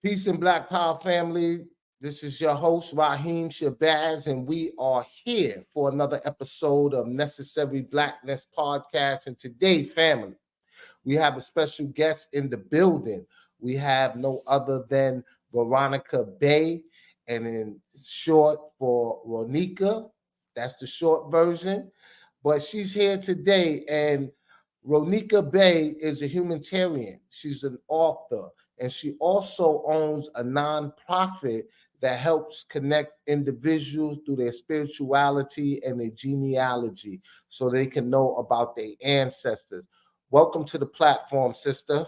Peace and Black Power family. This is your host, Rahiem Shabazz, and we are here for another episode of Necessary Blackness podcast. And today, family, we have a special guest in the building. We have no other than Ronica Bay, and in short for Ronica. That's the short version. But she's here today, and Ronica Bay is a humanitarian. She's an author, and she also owns a nonprofit that helps connect individuals through their spirituality and their genealogy so they can know about their ancestors. Welcome to the platform, sister.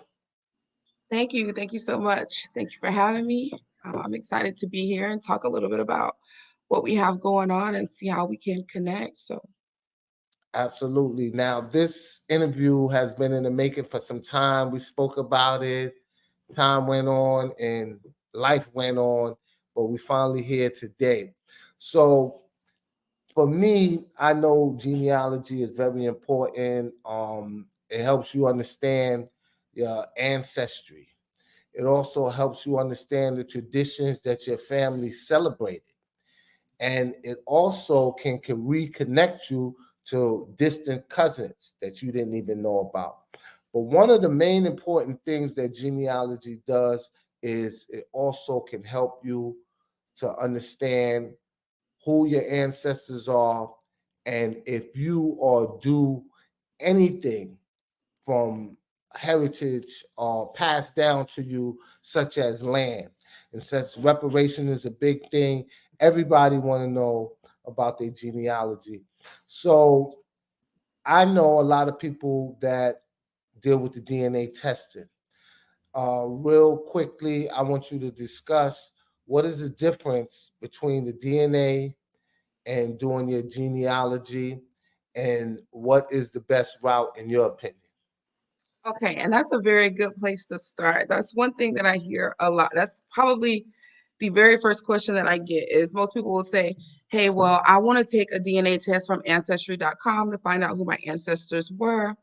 Thank you. Thank you so much. Thank you for having me. I'm excited to be here and talk a little bit about what we have going on and see how we can connect. Absolutely. Now, this interview has been in the making for some time. We spoke about it. Time went on and life went on, but we finally here today. So, for me, I know genealogy is very important. It helps you understand your ancestry. It also helps you understand the traditions that your family celebrated. And it also can reconnect you to distant cousins that you didn't even know about. But one of the main important things that genealogy does is it also can help you to understand who your ancestors are and if you or do anything from heritage passed down to you, such as land. And since reparation is a big thing, everybody want to know about their genealogy. So I know a lot of people that deal with the DNA testing. Real quickly, I want you to discuss what is the difference between the DNA and doing your genealogy, and what is the best route in your opinion? Okay, and that's a very good place to start. That's one thing that I hear a lot. That's probably the very first question that I get is most people will say, "Hey, well, I want to take a DNA test from Ancestry.com to find out who my ancestors were."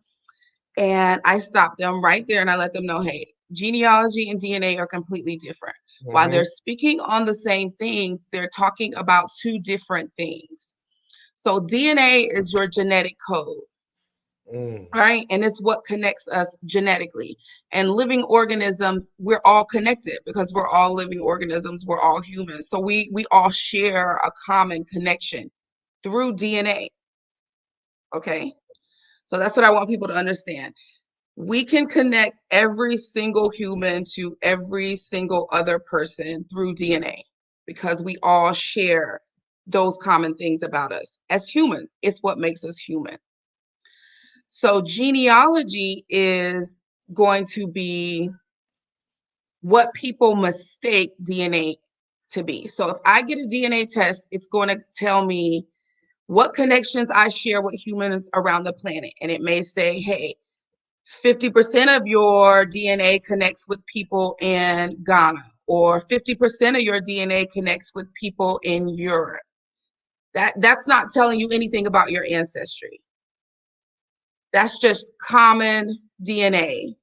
And I stop them right there and I let them know, hey, genealogy and DNA are completely different. While Mm-hmm. they're speaking on the same things, they're talking about two different things. So DNA is your genetic code, Mm. right? And it's what connects us genetically. And living organisms, we're all connected because we're all living organisms, we're all humans. So we all share a common connection through DNA. Okay. So that's what I want people to understand. We can connect every single human to every single other person through DNA because we all share those common things about us as human. It's what makes us human. So genealogy is going to be what people mistake DNA to be. So if I get a DNA test, it's going to tell me what connections I share with humans around the planet. And it may say, hey, 50% of your DNA connects with people in Ghana, or 50% of your DNA connects with people in Europe. That's not telling you anything about your ancestry. That's just common DNA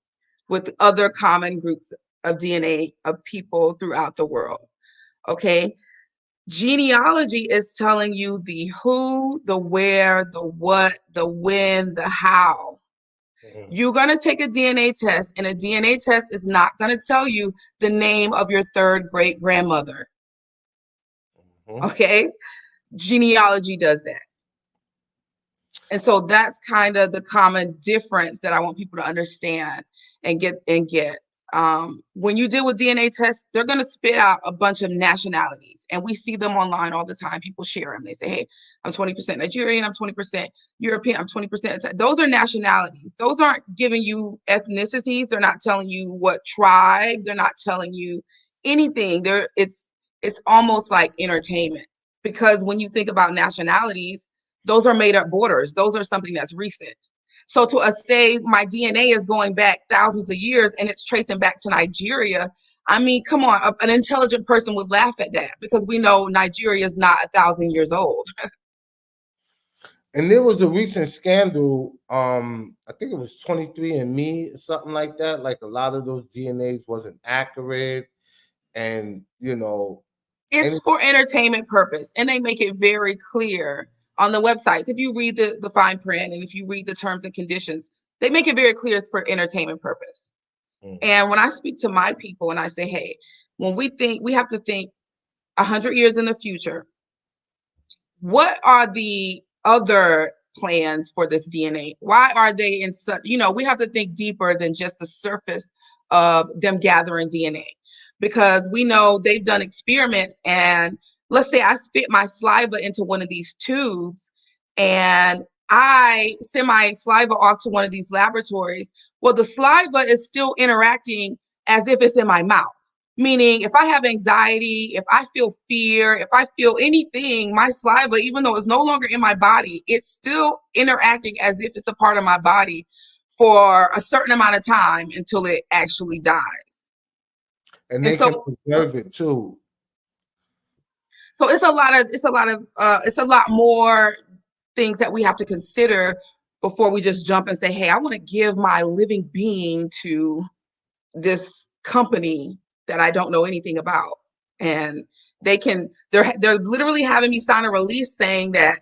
with other common groups of DNA of people throughout the world. Okay. Genealogy is telling you the who, the where, the what, the when, the how. You're going to take a DNA test, and a DNA test is not going to tell you the name of your third great grandmother. Okay? Genealogy does that. And so that's kind of the common difference that I want people to understand and get. When you deal with DNA tests, they're going to spit out a bunch of nationalities, and we see them online all the time. People share them. They say, hey, I'm 20% Nigerian, I'm 20% European, I'm 20%. Those are nationalities. Those aren't giving you ethnicities. They're not telling you what tribe. They're not telling you anything. It's almost like entertainment, because when you think about nationalities, those are made up borders. Those are something that's recent. So to say my DNA is going back thousands of years and it's tracing back to Nigeria, I mean, come on, an intelligent person would laugh at that, because we know Nigeria is not 1,000 years old. And there was a recent scandal. I think it was 23andMe, something like that. Like a lot of those DNAs wasn't accurate, And It's any for entertainment purpose, and they make it very clear on the websites. If you read the fine print and if you read the terms and conditions, they make it very clear it's for entertainment purpose. Mhm. And when I speak to my people and I say, hey, when we have to think 100 years in the future, what are the other plans for this DNA? Why are they in such, we have to think deeper than just the surface of them gathering DNA, because we know they've done experiments. And let's say I spit my saliva into one of these tubes and I send my saliva off to one of these laboratories. Well, the saliva is still interacting as if it's in my mouth. Meaning, if I have anxiety, if I feel fear, if I feel anything, my saliva, even though it's no longer in my body, it's still interacting as if it's a part of my body for a certain amount of time until it actually dies. and And they can so, preserve it too. so it's a lot more things that we have to consider before we just jump and say, hey, I want to give my living being to this company that I don't know anything about. And they're literally having me sign a release saying that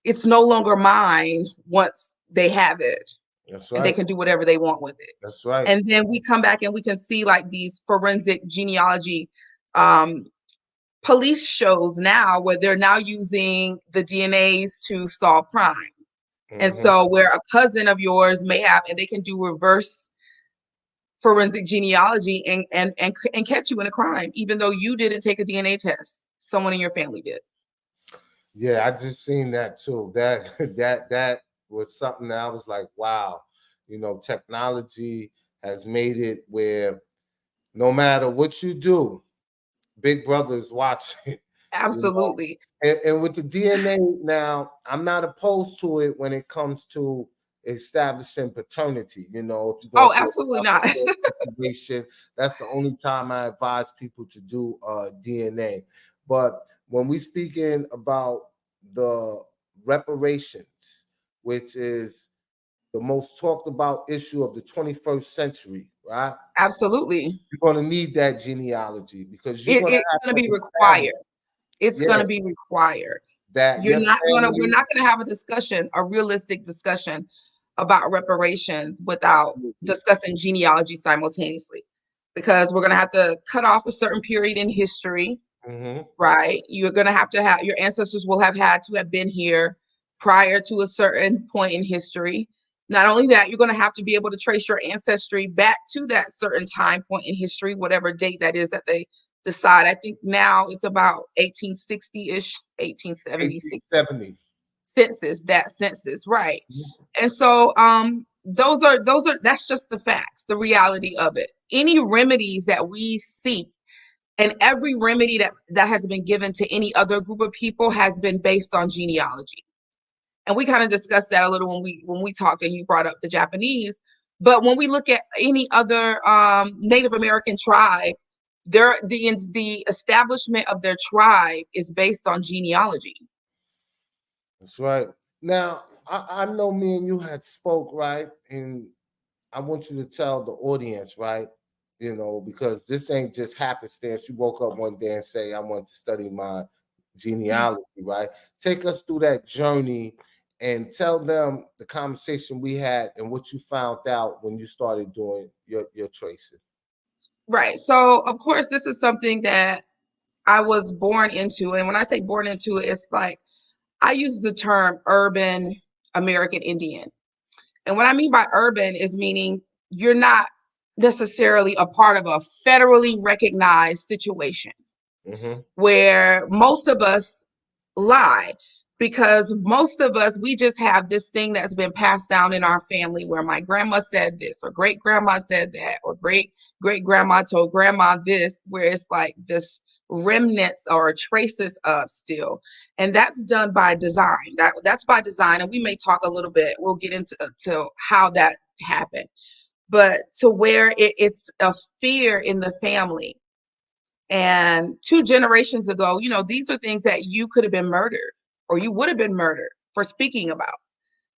it's no longer mine once they have it, That's and they right. can do whatever they want with it. That's right. And then we come back and we can see like these forensic genealogy um, police shows now where they're now using the DNAs to solve crime. And Hmm. so where a cousin of yours may have, and they can do reverse forensic genealogy and catch you in a crime, even though you didn't take a DNA test. Someone in your family did. Yeah, I just seen that too. That that was something that I was like, wow, technology has made it where no matter what you do, Big Brother is watching. you know. Absolutely. And with the DNA now, I'm not opposed to it when it comes to establishing paternity. If you're going Oh, through absolutely a not. situation, that's the only time I advise people to do DNA. But when we speaking about the reparations, which is the most talked about issue of the 21st century, right? Absolutely. You're going to need that genealogy because you're going to It's going have to be to establish, required. It's going yeah, to be required. that your We're family. not going to have a realistic discussion about reparations without Absolutely. discussing genealogy simultaneously, because we're going to have to cut off a certain period in history. Hmm. Right? You're going to have your ancestors will have had to have been here prior to a certain point in history. Not only that, you're going to have to be able to trace your ancestry back to that certain time point in history, whatever date that is that they decide. I think now it's about 1860-ish, 1876 1870. census, right? And so those are that's just the facts, the reality of it. Any remedies that we seek, and every remedy that has been given to any other group of people has been based on genealogy. And we kind of discussed that a little when we talked and you brought up the Japanese. But when we look at any other Native American tribe, the establishment of their tribe is based on genealogy. That's right. Now, I know me and you had spoke, right? And I want you to tell the audience, right? Because this ain't just happenstance. You woke up one day and say, I want to study my genealogy, right? Take us through that journey and tell them the conversation we had and what you found out when you started doing your tracing. Right. So of course this is something that I was born into. And when I say born into it, it's like I use the term urban American Indian. And what I mean by urban is meaning you're not necessarily a part of a federally recognized situation Hmm. where most of us lie, because most of us, we just have this thing that's been passed down in our family where my grandma said this or great grandma said that or great great grandma told grandma this, where it's like this remnants or traces of still. And that's done by design. That's by design, and we may talk a little bit, we'll get into to how that happened, but to where it's a fear in the family. And 2 generations ago, these are things that you could have been murdered or you would have been murdered for speaking about.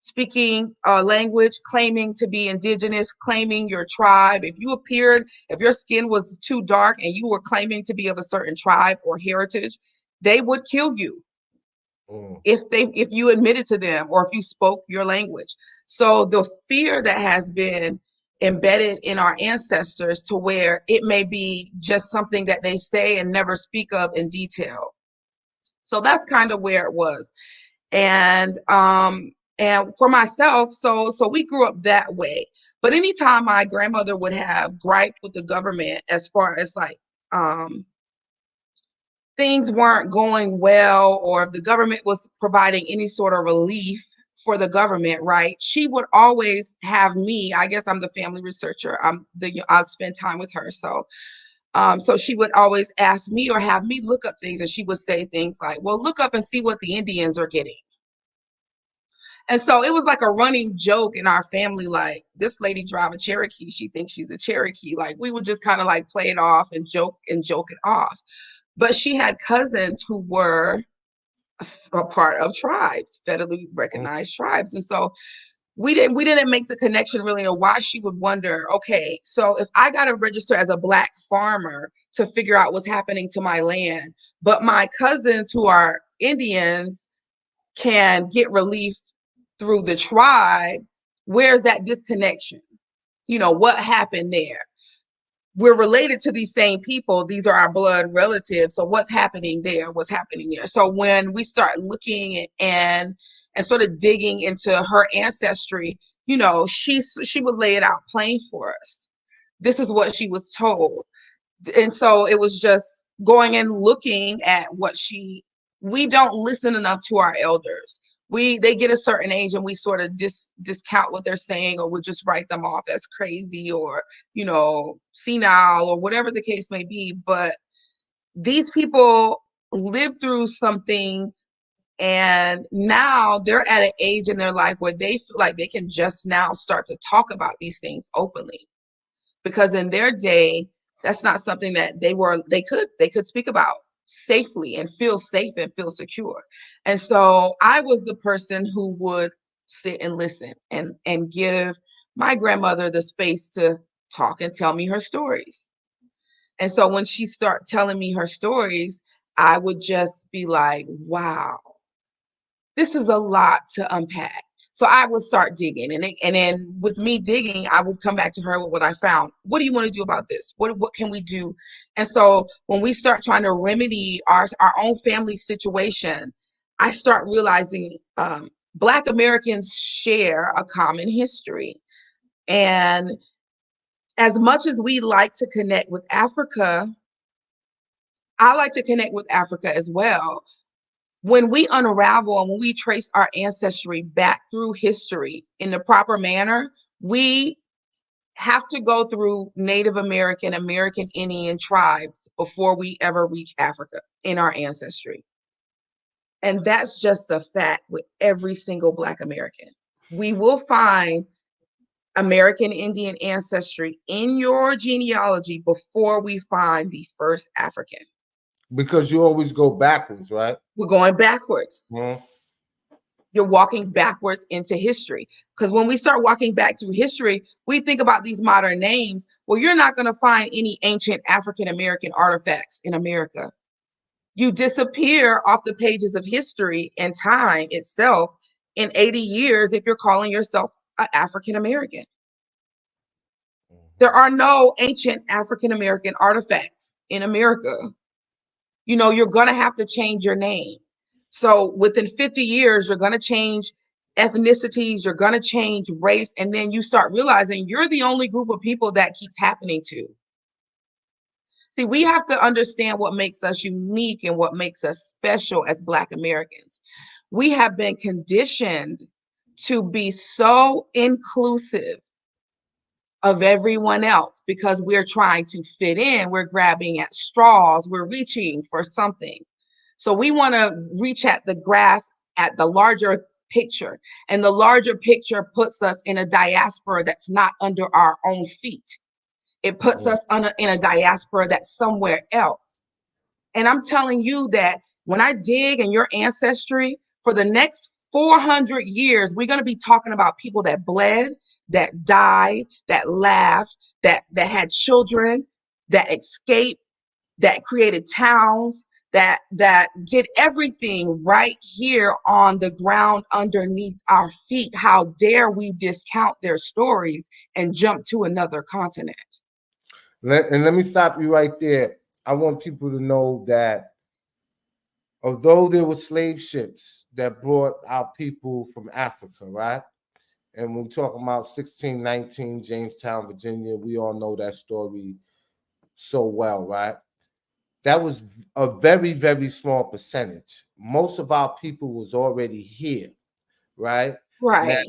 speaking a language, claiming to be indigenous, claiming your tribe. If your skin was too dark and you were claiming to be of a certain tribe or heritage, they would kill you Mm. if you admitted to them or if you spoke your language. So the fear that has been embedded in our ancestors to where it may be just something that they say and never speak of in detail. So that's kind of where it was. And for myself, so we grew up that way. But anytime my grandmother would have gripe with the government as far as like um things weren't going well, or if the government was providing any sort of relief for the government, right? She would always have me, I guess I'm the family researcher. I spend time with her. So she would always ask me or have me look up things, and she would say things like, well, look up and see what the Indians are getting. And so it was like a running joke in our family, like, this lady drive a Cherokee, she thinks she's a Cherokee. Like, we would just kind of like play it off and joke it off. But she had cousins who were a part of tribes, federally Mm. recognized tribes. And so we didn't make the connection really to why she would wonder, okay, so if I got to register as a Black farmer to figure out what's happening to my land, but my cousins who are Indians can get relief through the tribe, where's that disconnection? What happened there? We're related to these same people. These are our blood relatives. So what's happening there? What's happening there? So when we start looking and sort of digging into her ancestry, she would lay it out plain for us. This is what she was told. And so it was just going and looking at we don't listen enough to our elders. They get a certain age and we sort of discount what they're saying, or we'll just write them off as crazy or senile or whatever the case may be. But these people lived through some things, and now they're at an age in their life where they feel like they can just now start to talk about these things openly, because in their day, that's not something that they could speak about safely and feel safe and feel secure. And so I was the person who would sit and listen and give my grandmother the space to talk and tell me her stories. And so when she started telling me her stories, I would just be like, wow, this is a lot to unpack. So I would start digging, and then with me digging, I would come back to her with what I found. What do you want to do about this? What can we do? And so when we start trying to remedy our own family situation, I start realizing Black Americans share a common history. And as much as we like to connect with Africa, I like to connect with Africa as well. When we unravel and when we trace our ancestry back through history in the proper manner, we have to go through Native American, American Indian tribes before we ever reach Africa in our ancestry. And that's just a fact with every single Black American. We will find American Indian ancestry in your genealogy before we find the first African. Because you always go backwards, right? We're going backwards. Mm. You're walking backwards into history. Because when we start walking back through history, we think about these modern names. Well, you're not going to find any ancient African American artifacts in America. You disappear off the pages of history and time itself in 80 years if you're calling yourself an African American. There are no ancient African American artifacts in America. You're going to have to change your name. So within 50 years, you're going to change ethnicities, you're going to change race, and then you start realizing you're the only group of people that keeps happening to. See, we have to understand what makes us unique and what makes us special as Black Americans. We have been conditioned to be so inclusive of everyone else because we're trying to fit in, we're grabbing at straws, we're reaching for something. So we want to reach at the grass at the larger picture, and the larger picture puts us in a diaspora that's not under our own feet. It puts us in a diaspora that's somewhere else. And I'm telling you that when I dig in your ancestry for the next 400 years, we're going to be talking about people that bled, that died, that laughed, that had children, that escaped, that created towns, that did everything right here on the ground underneath our feet. How dare we discount their stories and jump to another continent? And let me stop you right there. I want people to know that although there were slave ships that brought our people from Africa, right? And when we're talking about 1619, Jamestown, Virginia, we all know that story so well, right? That was a very, very small percentage. Most of our people was already here, right? Now, Right.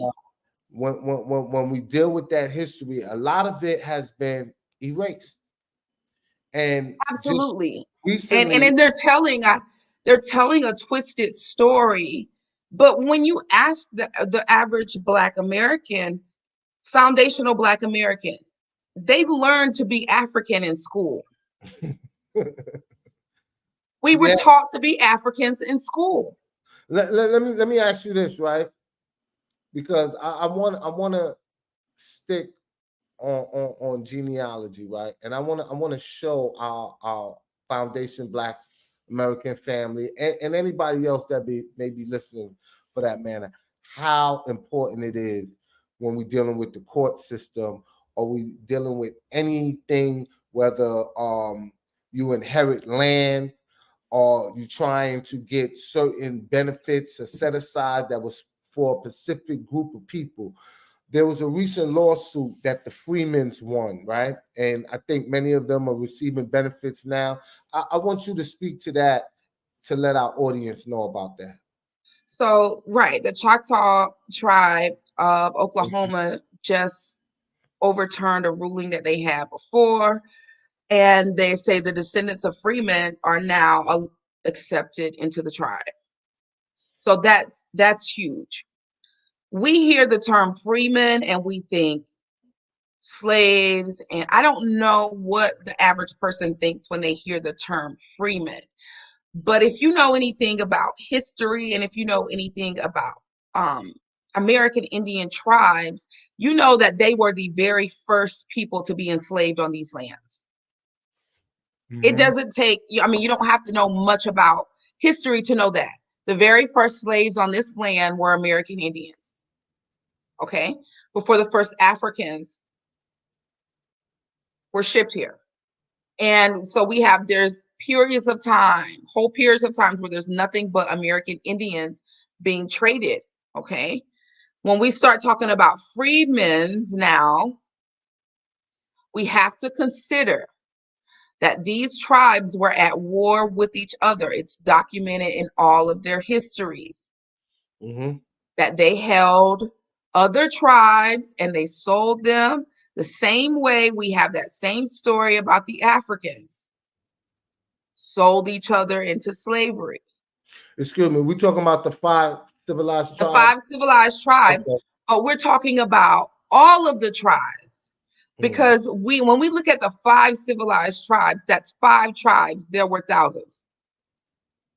when we deal with that history, a lot of it has been erased. And just Absolutely. And recently, then they're telling a twisted story. But when you ask the average Black American, foundational Black American, they learn to be African in school. We were yeah, taught to be Africans in school. let me ask you this, right? Because I want to stick on genealogy, right? And I want to show our foundation Black American family and anybody else that may be listening for that matter how important it is when we're dealing with the court system or we dealing with anything, whether you inherit land or you trying to get certain benefits or set aside that was for a specific group of people. There was a recent lawsuit that the Freemans won, right? And I think many of them are receiving benefits now. I want you to speak to that to let our audience know about that. So, right, the Choctaw tribe of Oklahoma just overturned a ruling that they had before, and they say the descendants of freemen are now accepted into the tribe. So that's huge. We hear the term freeman and we think slaves, and I don't know what the average person thinks when they hear the term freeman. But if you know anything about history and if you know anything about um, American Indian tribes, you know that they were the very first people to be enslaved on these lands. It Mm-hmm. doesn't take, I mean, you don't have to know much about history to know that. The very first slaves on this land were American Indians, okay? Before the first Africans were shipped here. And so there's periods of time, whole periods of times where there's nothing but American Indians being traded. Okay. When we start talking about freedmen's now, we have to consider that these tribes were at war with each other. It's documented in all of their histories Mm-hmm. that they held other tribes and they sold them the same way we have that same story about the Africans sold each other into slavery. Excuse me, we're talking about the five civilized The tribes. 5 civilized tribes, Okay. but we're talking about all of the tribes Mm, because when we look at the 5 civilized tribes, that's 5 tribes. There were thousands.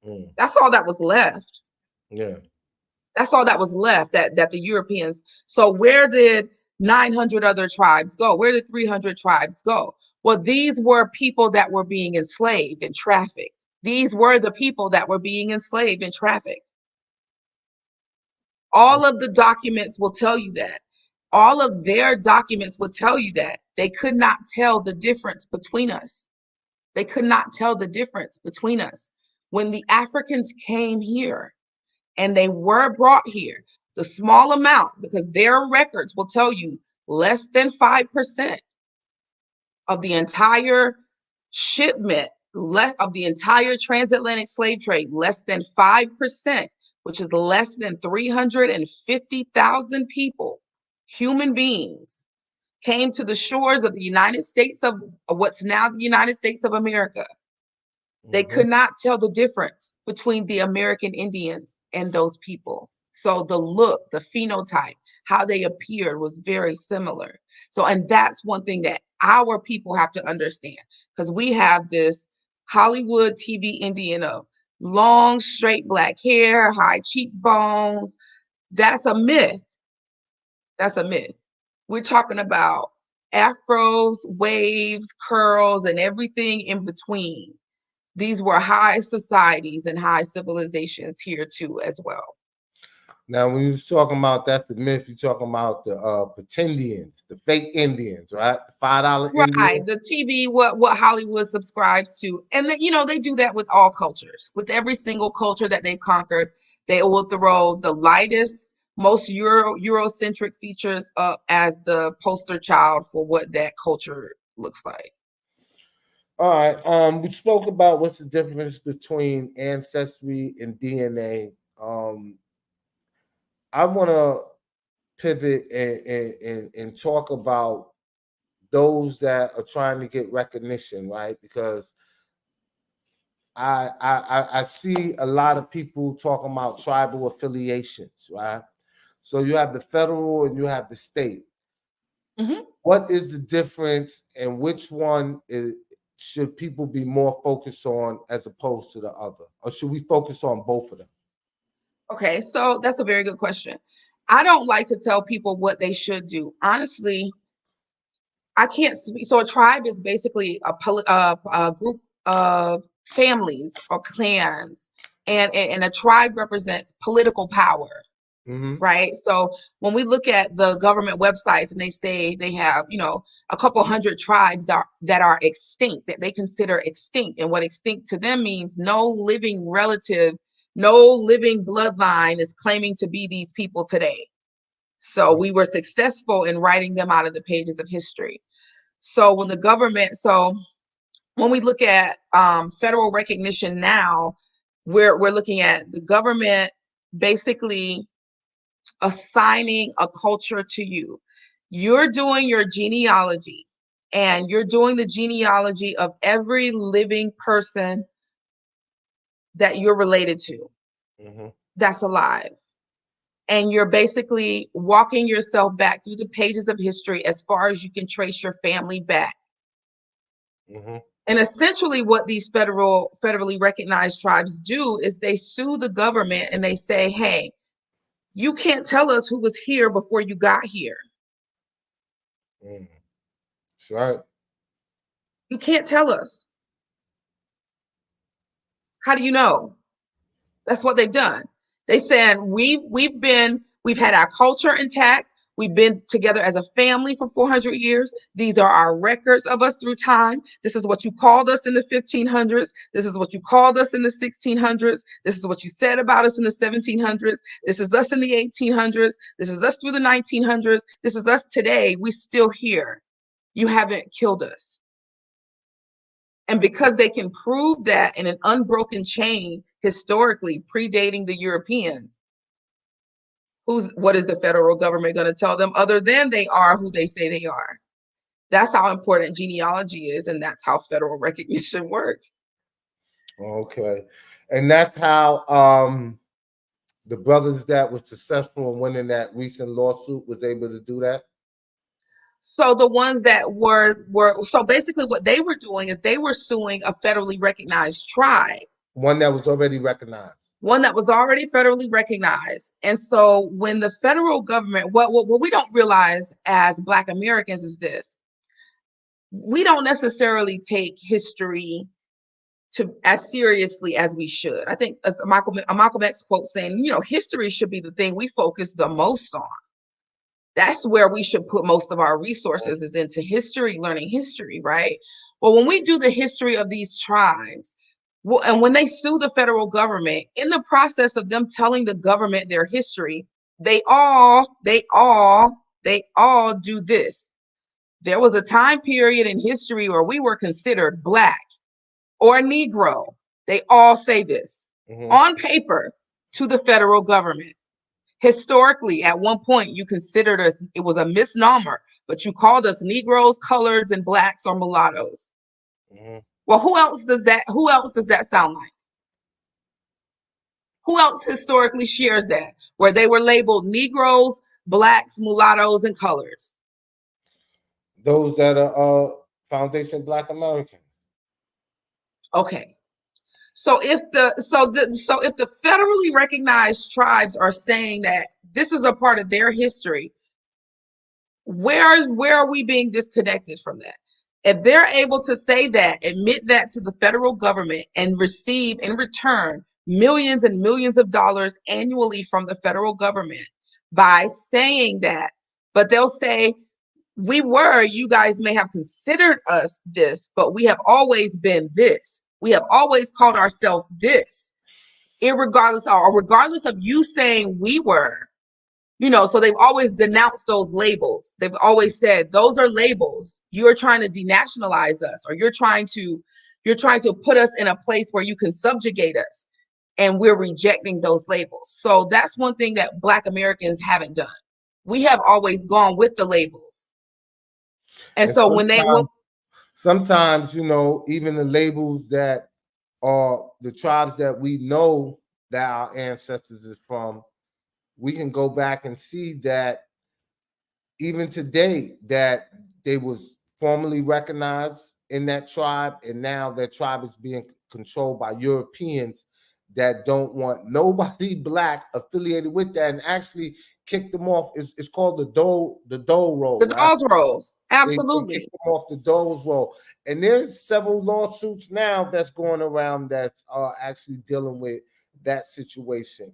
mm, That's all that was left. yeah. That's all that was left that the Europeans. So where did 900 other tribes go? Where did 300 tribes go? Well, these were people that were being enslaved and trafficked. These were the people that were being enslaved and trafficked. All of the documents will tell you that. All of their documents will tell you that. They could not tell the difference between us. They could not tell the difference between us. When the Africans came here and they were brought here, the small amount, because their records will tell you less than 5% of the entire shipment, less of the entire transatlantic slave trade, less than 5%, which is less than 350,000 people, human beings, came to the shores of the United States of what's now the United States of America. They Mm-hmm. could not tell the difference between the American Indians and those people. So the look, the phenotype, how they appeared was very similar. So, and that's one thing that our people have to understand because we have this Hollywood TV Indian of long, straight black hair, high cheekbones, That's a myth. That's a myth. We're talking about afros, waves, curls, and everything in between. These were high societies and high civilizations here too as well. Now, when you're talking about that's the myth, you're talking about the pretendians, the fake Indians, right? The $5 Right, Indians. the TV, what Hollywood subscribes to, and then they do that with all cultures, with every single culture that they've conquered. They will throw the lightest, most Eurocentric features up as the poster child for what that culture looks like. All right. We spoke about what's the difference between ancestry and DNA. I want to pivot and talk about those that are trying to get recognition, right? Because I see a lot of people talking about tribal affiliations, right? So you have the federal and you have the state. Mhm. What is the difference, and which one should people be more focused on as opposed to the other, or should we focus on both of them? Okay, so that's a very good question. I don't like to tell people what they should do. Honestly, I can't speak. So a tribe is basically a group of families or clans, and a tribe represents political power, Mm-hmm. right? So when we look at the government websites and they say they have, a couple hundred tribes that are extinct, that they consider extinct, and what extinct to them means no living relative, no living bloodline is claiming to be these people today. So we were successful in writing them out of the pages of history. So when we look at federal recognition now, we're looking at the government basically assigning a culture to you. You're doing your genealogy, and you're doing the genealogy of every living person that you're related to Mm-hmm. that's alive. And you're basically walking yourself back through the pages of history as far as you can trace your family back. Mm-hmm. And essentially what these federally recognized tribes do is they sue the government and they say, hey, you can't tell us who was here before you got here. Mm. That's right. You can't tell us. How do you know? That's what they've done. They said we've had our culture intact. We've been together as a family for 400 years. These are our records of us through time. This is what you called us in the 1500s. This is what you called us in the 1600s. This is what you said about us in the 1700s. This is us in the 1800s. This is us through the 1900s. This is us today. We still here. You haven't killed us. And because they can prove that in an unbroken chain, historically predating the Europeans, what is the federal government going to tell them other than they are who they say they are? That's how important genealogy is, and that's how federal recognition works. Okay. And that's how the brothers that were successful in winning that recent lawsuit was able to do that. So the ones that were so basically what they were doing is they were suing a federally recognized tribe. One that was already recognized. One that was already federally recognized. And so when the federal government, what we don't realize as Black Americans is this: we don't necessarily take history to as seriously as we should. I think as a Malcolm X quote saying, history should be the thing we focus the most on. That's where we should put most of our resources, is into history, learning history, right? Well, when we do the history of these tribes, well, and when they sue the federal government, in the process of them telling the government their history, they all do this. There was a time period in history where we were considered Black or Negro. They all say this on paper to the federal government. Historically, at one point, you considered us, it was a misnomer, but you called us Negroes, coloreds, and Blacks or mulattoes. Well, who else does that sound like? Who else historically shares that, where they were labeled Negroes, Blacks, mulattoes, and coloreds? Those that are Foundation Black American. Okay. So if the federally recognized tribes are saying that this is a part of their history. Where are we being disconnected from that? If they're able to say that, admit that to the federal government, and receive in return millions and millions of dollars annually from the federal government by saying that, but they'll say, you guys may have considered us this, but we have always been this. We have always called ourselves this, regardless of you saying we were. So they've always denounced those labels. They've always said those are labels. You're trying to denationalize us, or you're trying to put us in a place where you can subjugate us, and we're rejecting those labels. So that's one thing that Black Americans haven't done. We have always gone with the labels. And so sometimes, even the labels that are the tribes that we know that our ancestors is from, we can go back and see that even today that they was formally recognized in that tribe, and now that tribe is being controlled by Europeans that don't want nobody Black affiliated with that, and actually kick them off. It's called the Dole roll. The Dawes rolls, absolutely. They kick them off the Dole roll, and there's several lawsuits now that's going around that are actually dealing with that situation.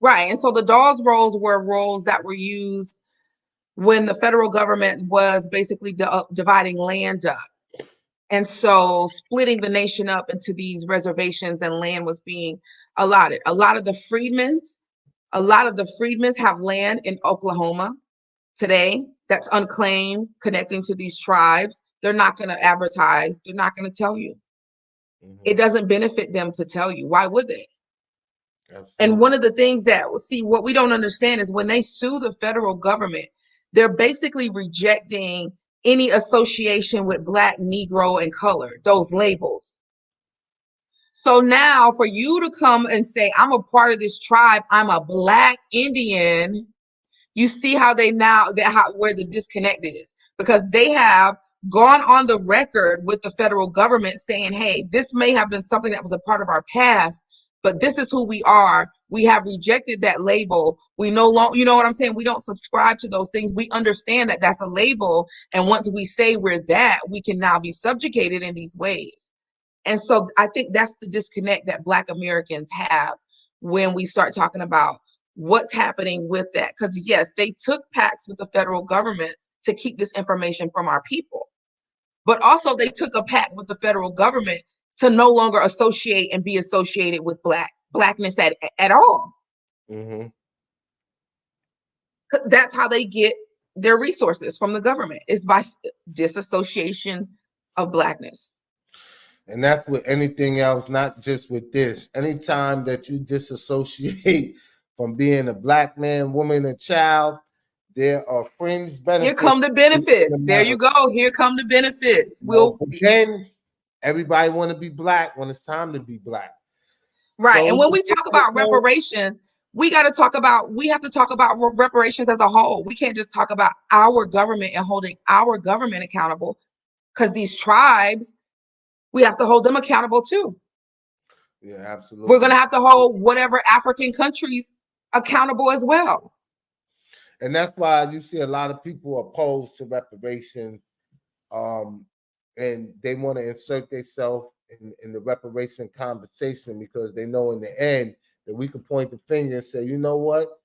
Right, and so the Dawes rolls were rolls that were used when the federal government was basically dividing land up. And so splitting the nation up into these reservations, and land was being allotted. A lot of the freedmen's have land in Oklahoma today that's unclaimed, connecting to these tribes. They're not going to advertise. They're not going to tell you. It doesn't benefit them to tell you. Why would they? Absolutely. And one of the things what we don't understand is when they sue the federal government, they're basically rejecting any association with Black, Negro, and color, those labels. So now for you to come and say, I'm a part of this tribe, I'm a Black Indian, you see how where the disconnect is, because they have gone on the record with the federal government saying, hey, this may have been something that was a part of our past, but this is who we are. We have rejected that label. We no longer, you know what I'm saying? We don't subscribe to those things. We understand that that's a label. And once we say we're that, we can now be subjugated in these ways. And so I think that's the disconnect that Black Americans have when we start talking about what's happening with that. Because yes, they took pacts with the federal government to keep this information from our people. But also they took a pact with the federal government to no longer associate and be associated with Blackness at all. Mm-hmm. That's how they get their resources from the government, is by disassociation of Blackness. And that's with anything else, not just with this. Anytime that you disassociate from being a Black man, woman, and child, there are fringe benefits. Here come the benefits. There you go. Here come the benefits. Then everybody want to be Black when it's time to be Black. Right. So, and when we talk about reparations, we have to talk about reparations as a whole. We can't just talk about our government and holding our government accountable, because these tribes, we have to hold them accountable too. Yeah, absolutely. We're going to have to hold whatever African countries accountable as well. And that's why you see a lot of people opposed to reparations, and they want to insert themselves in the reparation conversation, because they know in the end that we can point the finger and say, you know what,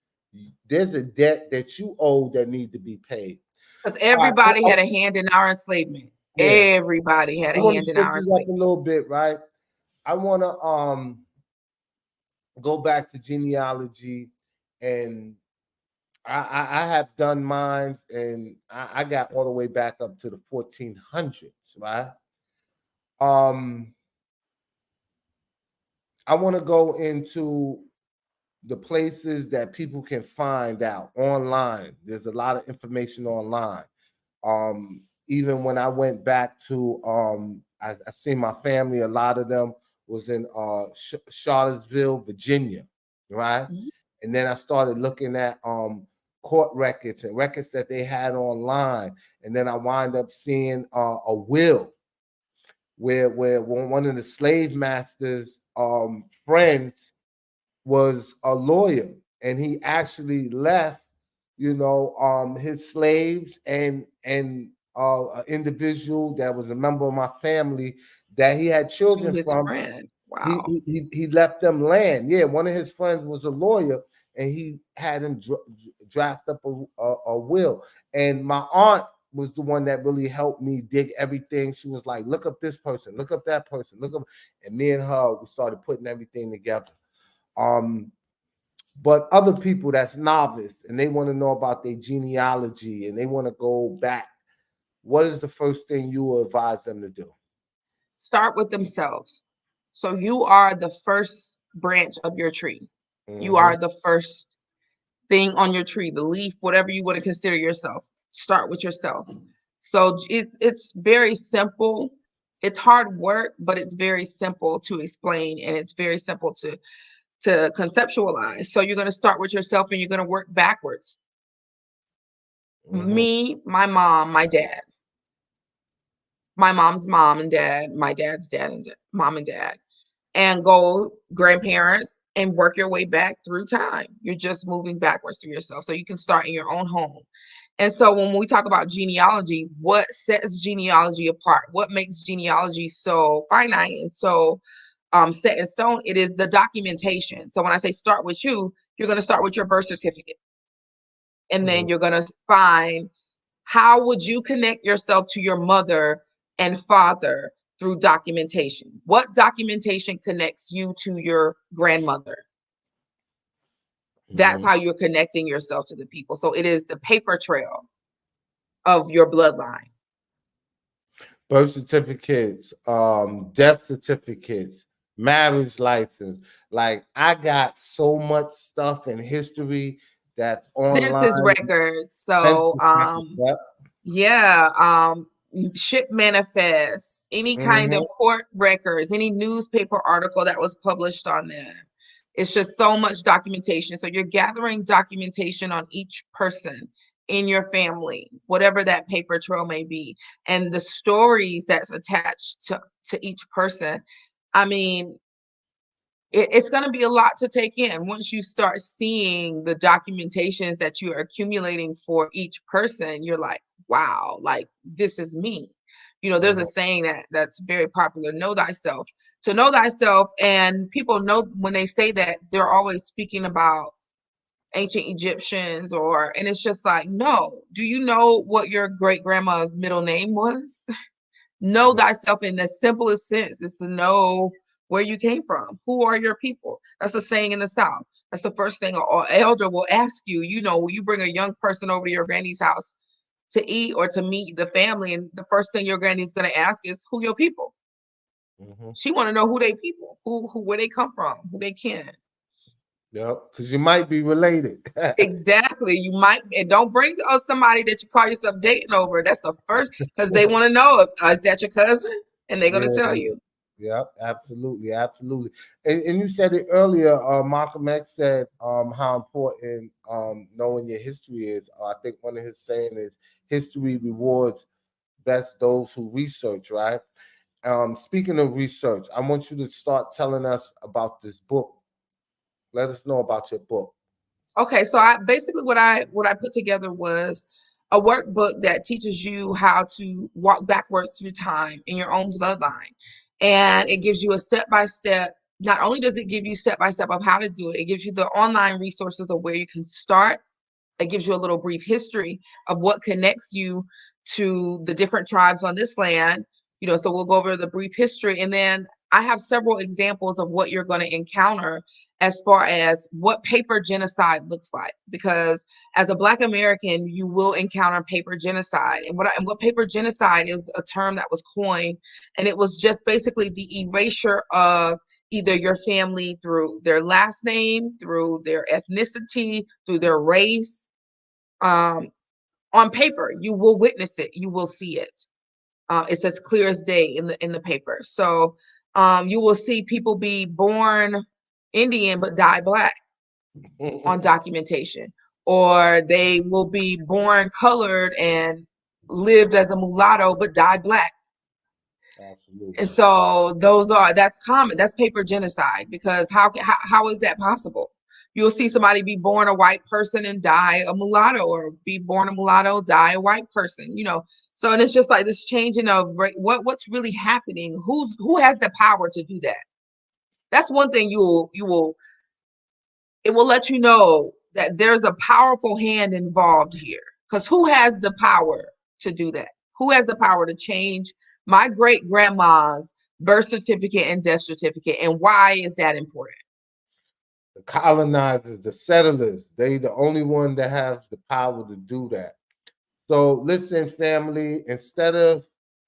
there's a debt that you owe that need to be paid. Because everybody had a hand in our enslavement. Yeah. Everybody had a hand in our enslavement. A little bit, right? I want to go back to genealogy, and I have done mines, and I got all the way back up to the 1400s, right? I want to go into the places that people can find out online. There's a lot of information online. Even when I went back to, I seen my family, a lot of them was in Charlottesville, Virginia, right? Mm-hmm. And then I started looking at court records and records that they had online. And then I wind up seeing a will where one of the slave masters' friends was a lawyer, and he actually left, his slaves and an individual that was a member of my family that he had To children his from. friend. He Wow. he left them land. Yeah, one of his friends was a lawyer, and he had him draft up a will. And my aunt was the one that really helped me dig everything. She was like, "Look up this person, look up that person, look up," and me and her we started putting everything together. Um, but other people that's novice and they want to know about their genealogy and they want to go back, what is the first thing you will advise them to do? Start with themselves. So you are the first branch of your tree. You Mm-hmm. are the first thing on your tree, the leaf, whatever you want to consider yourself. Start with yourself. So it's very simple. It's hard work, but it's very simple to explain and it's very simple to conceptualize. So you're going to start with yourself and you're going to work backwards. Mm-hmm. Me, my mom, my dad, my mom's mom and dad, my dad's dad and mom and dad, and go grandparents and work your way back through time. You're just moving backwards through yourself. So you can start in your own home. And so when we talk about genealogy, what sets genealogy apart? What makes genealogy so finite and so set in stone? It is the documentation. So when I say start with you, you're going to start with your birth certificate. And Mm-hmm. then you're going to find how would you connect yourself to your mother and father through documentation? What documentation connects you to your grandmother? That's Mm-hmm. how you're connecting yourself to the people. So it is the paper trail of your bloodline. Birth certificates, death certificates, marriage license. Like I got so much stuff in history that's Census online. records. So Census records, yep. yeah, ship manifests, any kind Mm-hmm. of court records, any newspaper article that was published on there. It's just so much documentation. So you're gathering documentation on each person in your family, whatever that paper trail may be, and the stories that's attached to each person. I mean, it's going to be a lot to take in once you start seeing the documentations that you are accumulating for each person. You're like, wow, like this is me. There's a Mm-hmm. saying that's very popular: know thyself. To know thyself, and people know when they say that, they're always speaking about ancient Egyptians, and it's just like, no. Do you know what your great grandma's middle name was? Know Yeah. thyself in the simplest sense is to know where you came from. Who are your people? That's a saying in the South. That's the first thing an elder will ask you. When you bring a young person over to your granny's house to eat or to meet the family, and the first thing your granny's going to ask is who your people. Mm-hmm. She want to know who they people, who where they come from, who they kin. Yep. Because you might be related. Exactly. You might, and don't bring us somebody that you call yourself dating over. That's the first, because they want to know if is that your cousin, and they're going to Yeah. tell you. Yep, absolutely, absolutely. And you said it earlier. Malcolm X said how important knowing your history is. I think one of his saying is history rewards best those who research. Right. Speaking of research, I want you to start telling us about this book. Let us know about your book. Okay, so I basically what I put together was a workbook that teaches you how to walk backwards through time in your own bloodline. And it gives you a step by step. Not only does it give you step by step of how to do it, it gives you the online resources of where you can start. It gives you a little brief history of what connects you to the different tribes on this land. So we'll go over the brief history, and then I have several examples of what you're going to encounter as far as what paper genocide looks like. Because as a Black American, you will encounter paper genocide, and what paper genocide is a term that was coined, and it was just basically the erasure of either your family through their last name, through their ethnicity, through their race. Um, on paper, you will witness it, you will see it. It's as clear as day in the paper. So you will see people be born Indian but die Black on documentation, or they will be born colored and lived as a mulatto but die Black. And Absolutely. so that's common. That's paper genocide, because how is that possible? You'll see somebody be born a white person and die a mulatto, or be born a mulatto, die a white person, So, and it's just like this changing of what's really happening. Who has the power to do that? That's one thing it will let you know that there's a powerful hand involved here. Because who has the power to do that? Who has the power to change my great grandma's birth certificate and death certificate? And why is that important? The colonizers, the settlers, they the only one that have the power to do that. So listen, family, instead of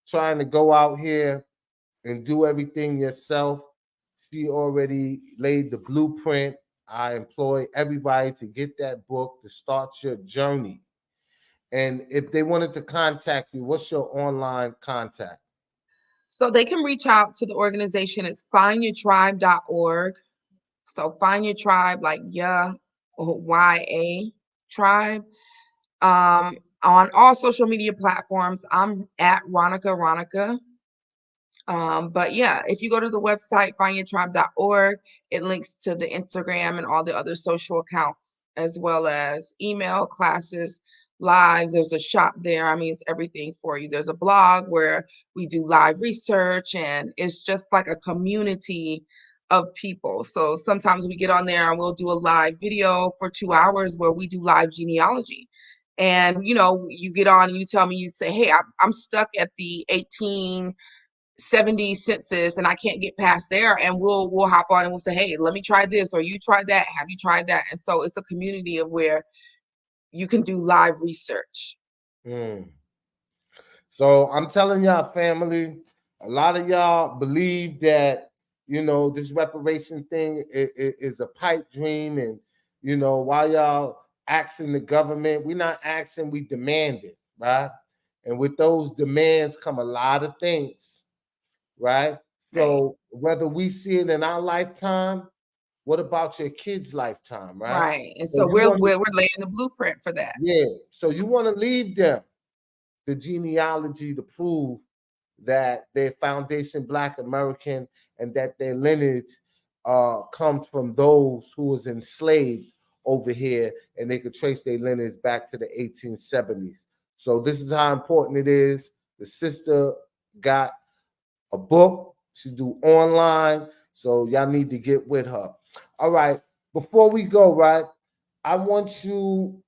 trying to go out here and do everything yourself, she already laid the blueprint. I employ everybody to get that book to start your journey. And if they wanted to contact you, what's your online contact? So they can reach out to the organization. It's findyourtribe.org. So find your tribe, like YA tribe. On all social media platforms, I'm at Ronica. But yeah, if you go to the website, findyourtribe.org, it links to the Instagram and all the other social accounts, as well as email, classes, lives. There's a shop there. I mean, it's everything for you. There's a blog where we do live research, and it's just like a community of people. So sometimes we get on there and we'll do a live video for 2 hours where we do live genealogy. And you get on and you tell me, you say, hey, I'm stuck at the 1870 census and I can't get past there, and we'll hop on and we'll say, hey, let me try this, or you tried that, have you tried that? And so it's a community of where you can do live research. So I'm telling y'all, family, a lot of y'all believe that this reparation thing is a pipe dream, and why y'all asking the government? We're not asking, we demand it, right? And with those demands come a lot of things, right? So whether we see it in our lifetime, what about your kids' lifetime, right? Right. And So so you want we're laying the blueprint for that. yeah. So you want to leave them the genealogy to prove that their foundation Black American and that their lineage comes from those who was enslaved over here, and they could trace their lineage back to the 1870s. So this is how important it is. The sister got a book. She do online. So y'all need to get with her. All right. Before we go, right, I want you,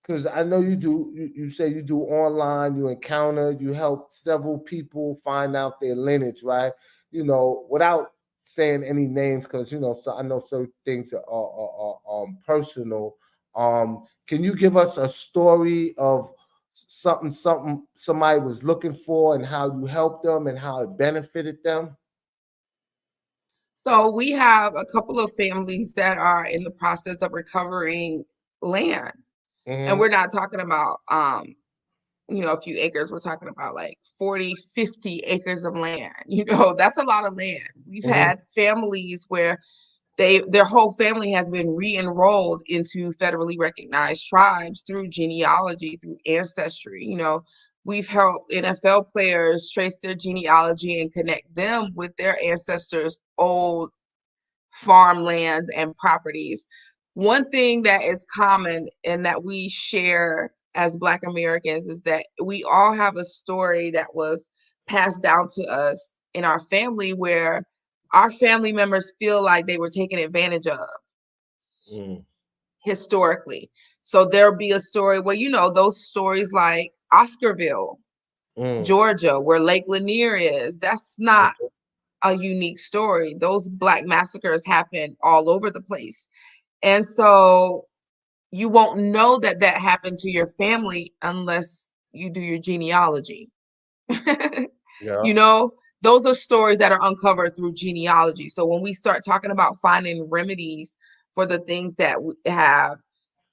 because I know you do, you say you do online, you encounter, you help several people find out their lineage, right? Without saying any names, because so I know certain things are personal. Can you give us a story of something somebody was looking for and how you helped them and how it benefited them? So we have a couple of families that are in the process of recovering land. And we're not talking about a few acres. We're talking about like 40, 50 acres of land. That's a lot of land. We've had families where their whole family has been re-enrolled into federally recognized tribes through genealogy, through Ancestry. We've helped NFL players trace their genealogy and connect them with their ancestors' old farmlands and properties. One thing that is common and that we share as Black Americans is that we all have a story that was passed down to us in our family where our family members feel like they were taken advantage of historically. So there'll be a story where, those stories like Oscarville, Georgia, where Lake Lanier is, that's not a unique story. Those Black massacres happen all over the place. And so you won't know that that happened to your family unless you do your genealogy. Yeah. Those are stories that are uncovered through genealogy. So when we start talking about finding remedies for the things that we have,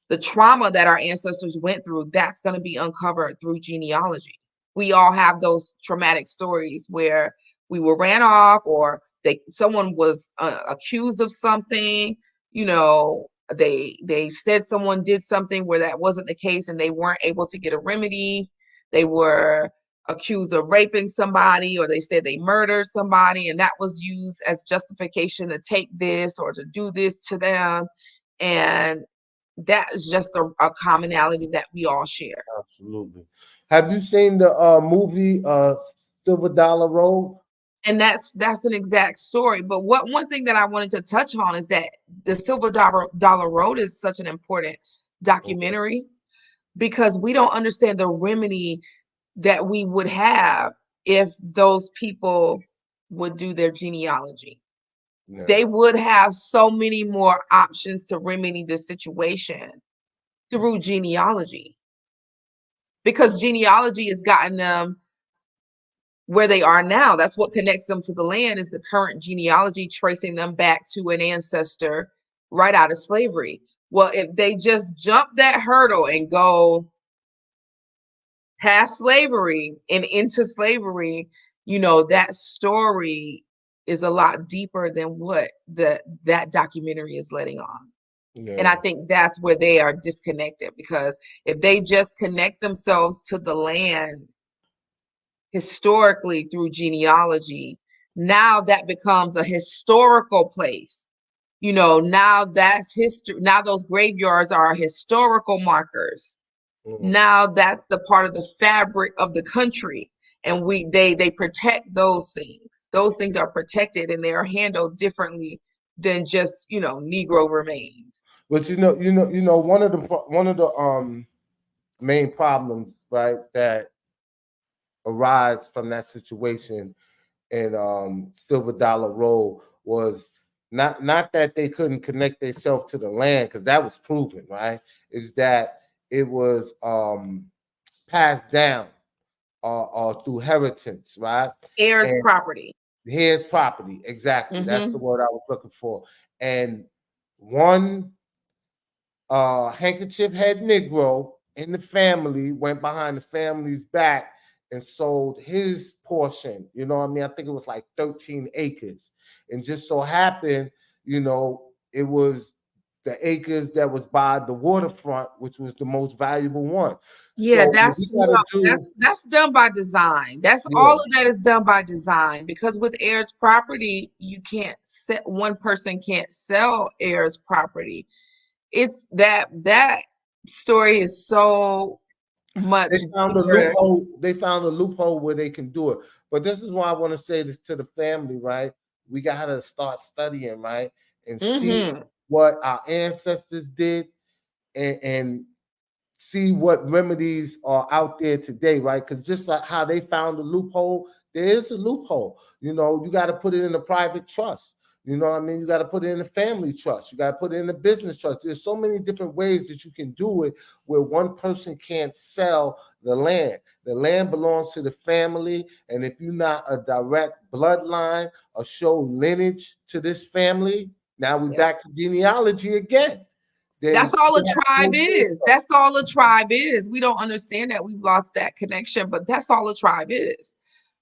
the trauma that our ancestors went through, that's going to be uncovered through genealogy. We all have those traumatic stories where we were ran off, or someone was accused of something. They said someone did something where that wasn't the case, and they weren't able to get a remedy. They were accused of raping somebody, or they said they murdered somebody, and that was used as justification to take this or to do this to them. And that is just a commonality that we all share. Absolutely. Have you seen the movie Silver Dollar Road? And that's an exact story. But one thing that I wanted to touch on is that the Silver Dollar Road is such an important Okay. documentary because we don't understand the remedy that we would have if those people would do their genealogy. Yeah. They would have so many more options to remedy the situation through genealogy, because genealogy has gotten them where they are now. That's what connects them to the land, is the current genealogy, tracing them back to an ancestor right out of slavery. Well, if they just jump that hurdle and go past slavery and into slavery, that story is a lot deeper than what that documentary is letting on. And I Yeah. think that's where they are disconnected, because if they just connect themselves to the land historically through genealogy, now that becomes a historical place. Now that's history. Now those graveyards are historical markers. Mm. Now that's the part of the fabric of the country. And they protect those things. Those things are protected and they are handled differently than just, Negro remains. But one of the main problems, right, that arise from that situation in Silver Dollar Road was not that they couldn't connect themselves to the land, because that was proven, right? Is that it was passed down through inheritance, right? Heirs And property. his property, exactly. That's the Hmm. word I was looking for. And one handkerchief head Negro in the family went behind the family's back and sold his portion. You know what I mean? I think it was like 13 acres. And just so happened, it was the acres that was by the waterfront, which was the most valuable one. Yeah, So what we that's gotta no, do, that's done by design. That's all yeah, of that is done by design, because with heirs property, you can't set one person can't sell heirs property. It's that story is so much they found a deeper. loophole. They found a loophole where they can do it. But this is why I want to say this to the family, right? We gotta start studying, right? And see Hmm. what our ancestors did, and see what remedies are out there today, right? Because just like how they found a loophole, there is a loophole. You got to put it in a private trust. You know what I mean? You got to put it in a family trust. You got to put it in a business trust. There's so many different ways that you can do it where one person can't sell the land. The land belongs to the family. And if you're not a direct bloodline or show lineage to this family, now we're Yep. back to genealogy again. That's Then all a you have to tribe go get is. That's all a tribe is. We don't understand that. We've lost that connection, but that's all a tribe is.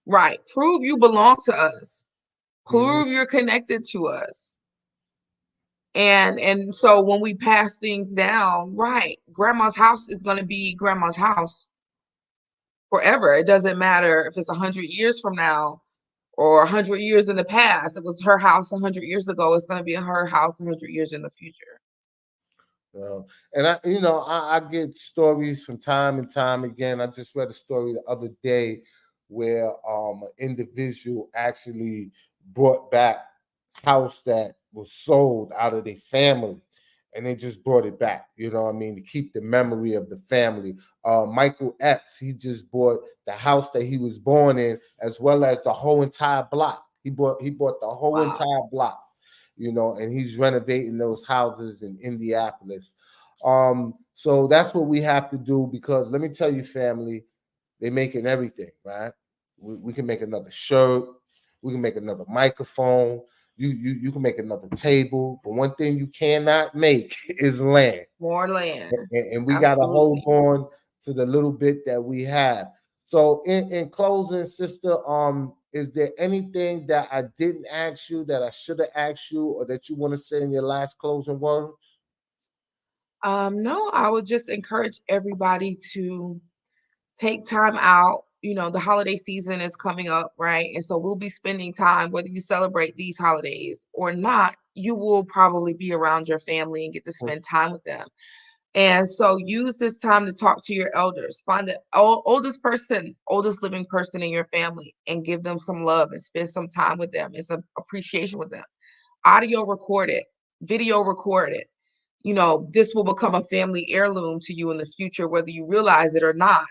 Right. Prove you belong to us. some. Prove you're connected to us. And so when we pass things down, right, grandma's house is going to be grandma's house forever. It doesn't matter if it's 100 years from now or 100 years in the past. It was her house 100 years ago. It's going to be her house 100 years in the future. And I get stories from time and time again. I just read a story the other day where an individual actually brought back a house that was sold out of their family, and they just brought it back. You know what I mean? To keep the memory of the family. Michael Epps, he just bought the house that he was born in, as well as the whole entire block. He bought the whole Wow. entire block, and he's renovating those houses in Indianapolis. So that's what we have to do, because let me tell you, family, they making everything, right? We can make another shirt, we can make another microphone, you can make another table, but one thing you cannot make is land. More land. And we gotta hold Absolutely. on to the little bit that we have. So in closing, sister, is there anything that I didn't ask you that I should have asked you, or that you want to say in your last closing words? No, I would just encourage everybody to take time out the holiday season is coming up, right? And so we'll be spending time, whether you celebrate these holidays or not, you will probably be around your family and get to spend time with them. And so use this time to talk to your elders. Find the oldest living person in your family and give them some love and spend some time with them and some appreciation with them. Audio record it, video record it. This will become a family heirloom to you in the future, whether you realize it or not.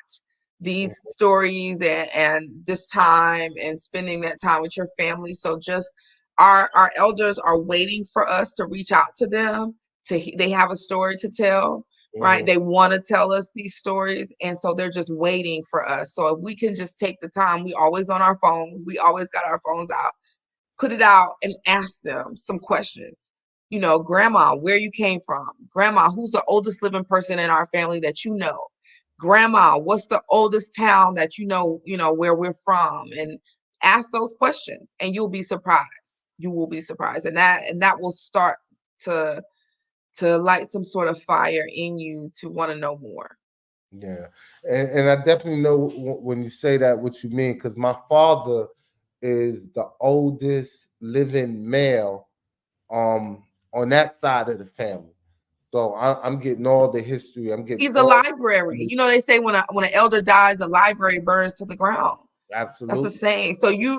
These stories and this time and spending that time with your family. So just our elders are waiting for us to reach out to them. They have a story to tell, right? They want to tell us these stories, and so they're just waiting for us. So if we can just take the time, we always on our phones. We always got our phones out. Put it out and ask them some questions. Grandma, where you came from? Grandma, who's the oldest living person in our family that you know? Grandma, what's the oldest town that where we're from? And ask those questions and you'll be surprised. You will be surprised. And that will start to light some sort of fire in you to want to know more. Yeah, and I definitely know when you say that what you mean, because my father is the oldest living male on that side of the family. So I'm getting all the history. I'm getting He's a all library. They say when an elder dies, the library burns to the ground. That's a absolutely. saying.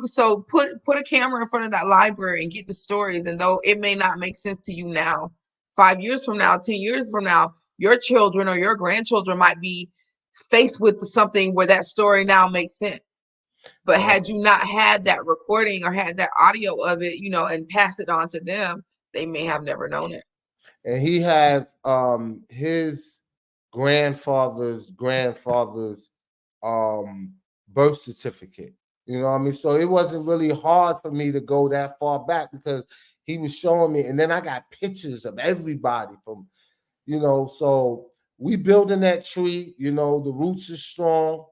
So put a camera in front of that library and get the stories. And though it may not make sense to you now, 5 years from now, 10 years from now, your children or your grandchildren might be faced with something where that story now makes sense. But had you not had that recording or had that audio of it, and pass it on to them, they may have never known it. And he has his grandfather's um birth certificate. You know what I mean? So it wasn't really hard for me to go that far back because he was showing me, and then I got pictures of everybody from, so we building that tree, the roots are strong.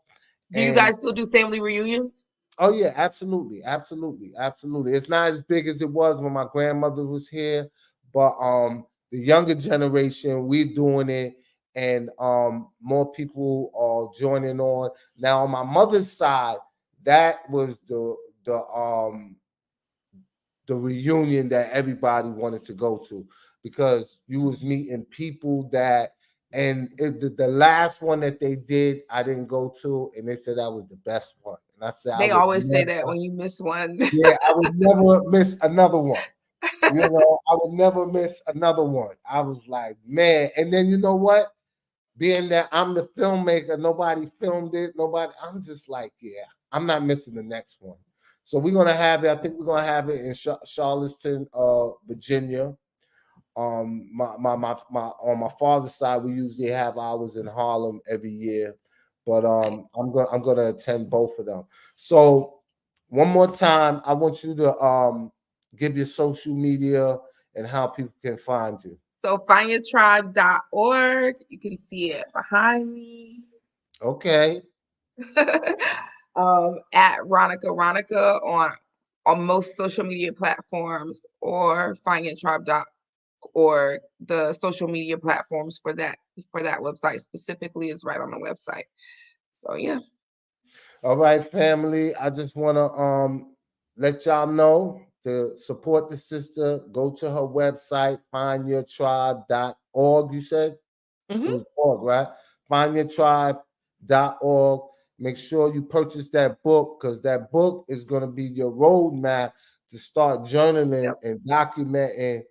Do you And guys still do family reunions? oh yeah, absolutely, absolutely, absolutely. It's not as big as it was when my grandmother was here, but the younger generation, we're doing it, and more people are joining on. Now on my mother's side, that was the reunion that everybody wanted to go to, because you was meeting people that, and the last one that they did I didn't go to, and they said that was the best one, and I said I They would always say never, that when you miss one. yeah, I would never miss another one. I would never miss another one. I was like, man. And then you know what, being that I'm the filmmaker, nobody filmed it, I'm just like, yeah, I'm not missing the next one. So we're gonna have it. I think we're gonna have it in Charleston, Virginia. My on my father's side, we usually have ours in Harlem every year, but I'm gonna attend both of them. So one more time, I want you to give your social media and how people can find you. So findyourtribe.org. You can see it behind me. Okay. At Ronica on most social media platforms, or findyourtribe.org. The social media platforms for that website specifically is right on the website. So yeah. All right, family. I just want to let y'all know to support the sister. Go to her website, findyourtribe.org. You said it Mm-hmm. was org, right? Findyourtribe.org. Make sure you purchase that book, because that book is going to be your roadmap to start journaling Yep. and documenting,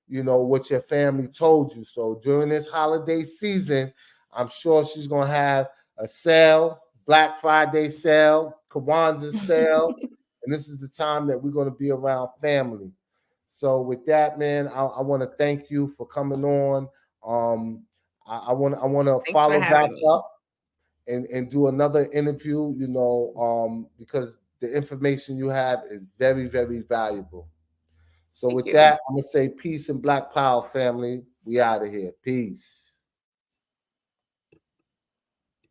what your family told you. So during this holiday season, I'm sure she's going to have a sale, Black Friday sale, Kwanzaa sale, and this is the time that we're going to be around family. So with that, man, I want to thank you for coming on. I want to Thanks for follow back having me. up and do another interview. Because the information you have is very, very valuable. So Thank with you. that, I'm gonna say peace and Black Power, family. We out of here. Peace.